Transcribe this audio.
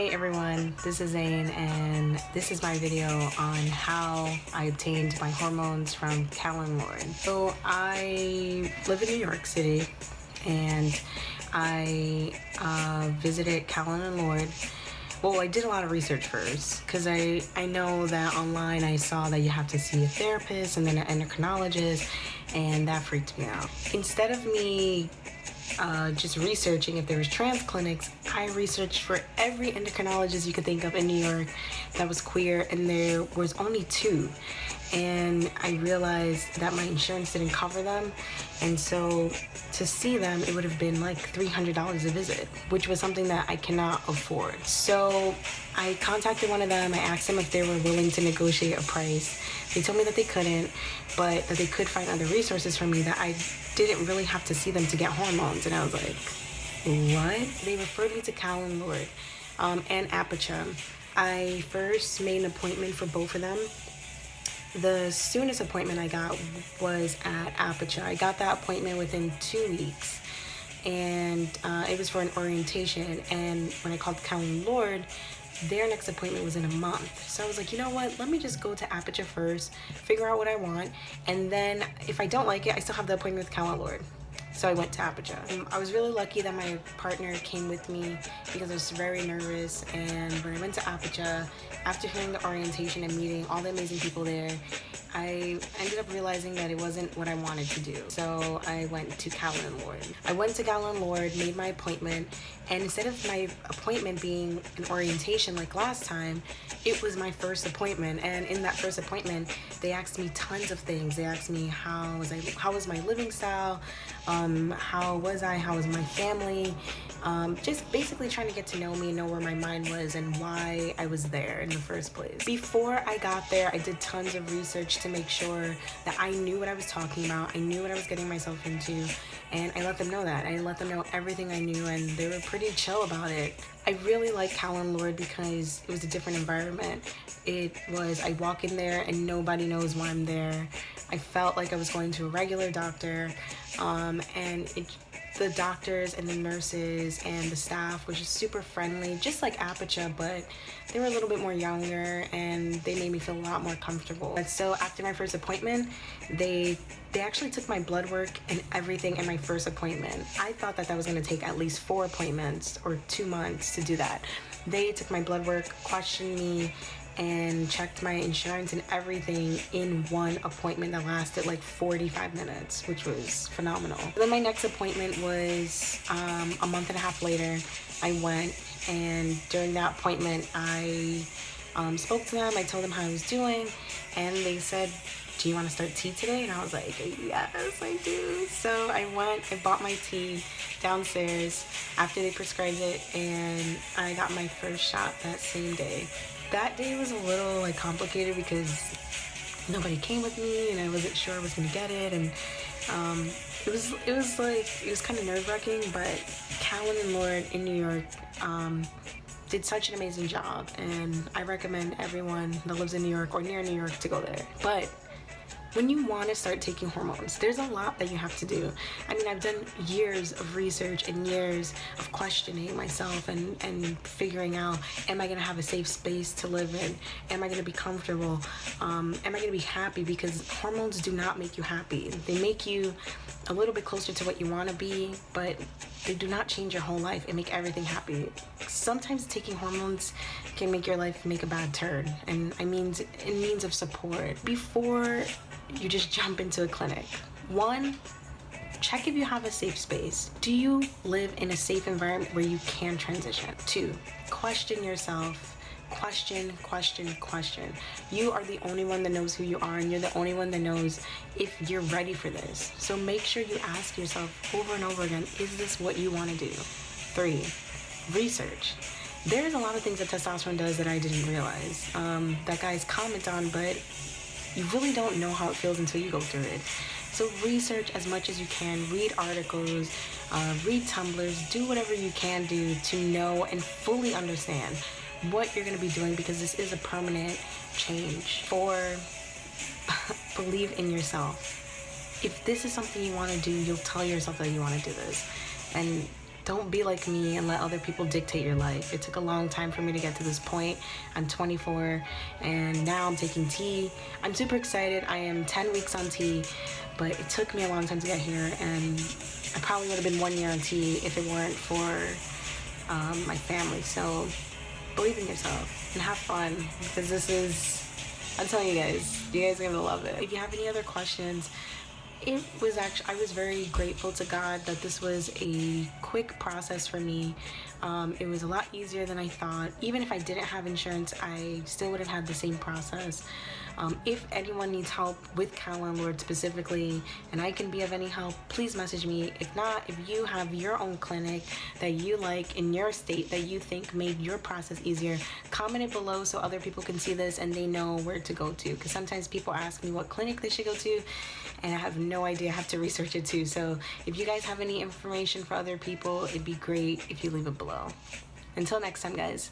Hey everyone, this is Zane and this is my video on how I obtained my hormones from callen-lorde. So I live in New York City and I visited callen-lorde. Well, I did a lot of research first because I know that online I saw that you have to see a therapist and then an endocrinologist, and that freaked me out. Instead of me just researching if there was trans clinics, I researched for every endocrinologist you could think of in New York that was queer, and there was only 2. And I realized that my insurance didn't cover them, and so to see them it would have been like $300 a visit, which was something that I cannot afford. So I contacted one of them. I asked them if they were willing to negotiate a price. They told me that they couldn't, but that they could find other resources for me, that I didn't really have to see them to get hormones. And I was like, what? They referred me to callen-lorde and Aperture. I first made an appointment for both of them. The soonest appointment I got was at Aperture. I got that appointment within 2 weeks, and it was for an orientation. And when I called callen-lorde, their next appointment was in a month. So I was like, you know what, let me just go to Aperture first, figure out what I want, and then if I don't like it, I still have the appointment with callen-lorde. So I went to Aperture. I was really lucky that my partner came with me because I was very nervous. And when I went to Aperture, after hearing the orientation and meeting all the amazing people there, I ended up realizing that it wasn't what I wanted to do. So I went to callen-lorde. I went to callen-lorde, made my appointment, and instead of my appointment being an orientation like last time, it was my first appointment. And in that first appointment, they asked me tons of things. They asked me how was my living style, how was my family, just basically trying to get to know me, know where my mind was and why I was there in the first place. Before I got there, I did tons of research to make sure that I knew what I was talking about, I knew what I was getting myself into, and I let them know that. I let them know everything I knew, and they were pretty chill about it. I really like callen-lorde because it was a different environment. I walk in there and nobody knows why I'm there. I felt like I was going to a regular doctor, and the doctors and the nurses and the staff was just super friendly, just like Aperture, but they were a little bit more younger and they made me feel a lot more comfortable. And so after my first appointment, they actually took my blood work and everything in my first appointment. I thought that was going to take at least 4 appointments or 2 months to do that. They took my blood work, questioned me, and checked my insurance and everything in one appointment that lasted like 45 minutes, which was phenomenal. Then my next appointment was a month and a half later. I went, and during that appointment I spoke to them. I told them how I was doing, and they said, do you want to start tea today? And I was like, yes, I do. So I went, I bought my tea downstairs after they prescribed it, and I got my first shot that same day. That day was a little complicated because nobody came with me and I wasn't sure I was gonna get it, and it was kind of nerve-wracking, but callen-lorde in New York did such an amazing job, and I recommend everyone that lives in New York or near New York to go there. But when you want to start taking hormones, there's a lot that you have to do. I mean, I've done years of research and years of questioning myself and figuring out, am I going to have a safe space to live in? Am I going to be comfortable? Am I going to be happy? Because hormones do not make you happy. They make you a little bit closer to what you want to be, but they do not change your whole life and make everything happy. Sometimes taking hormones can make your life make a bad turn, and in means of support. Before you just jump into a clinic, 1, check if you have a safe space. Do you live in a safe environment where you can transition? 2, question yourself. Question. You are the only one that knows who you are, and you're the only one that knows if you're ready for this. So make sure you ask yourself over and over again, is this what you want to do? 3, research. There's a lot of things that testosterone does that I didn't realize, that guys comment on, but you really don't know how it feels until you go through it. So research as much as you can, read articles, read Tumblrs, do whatever you can do to know and fully understand what you're going to be doing, because this is a permanent change. 4, believe in yourself. If this is something you want to do, you'll tell yourself that you want to do this. And Don't be like me and let other people dictate your life. It took a long time for me to get to this point. I'm 24 and now I'm taking T. I'm super excited. I am 10 weeks on T, but it took me a long time to get here, and I probably would have been 1 year on T if it weren't for my family. So believe in yourself and have fun, because this is, I'm telling you guys are gonna love it. If you have any other questions, I was very grateful to God that this was a quick process for me. It was a lot easier than I thought. Even if I didn't have insurance, I still would have had the same process. If anyone needs help with callen-lorde specifically, and I can be of any help, please message me. If not, if you have your own clinic that you like in your state that you think made your process easier, comment it below so other people can see this and they know where to go to. Because sometimes people ask me what clinic they should go to, and I have no idea. I have to research it too. So if you guys have any information for other people, it'd be great if you leave it below. Until next time, guys.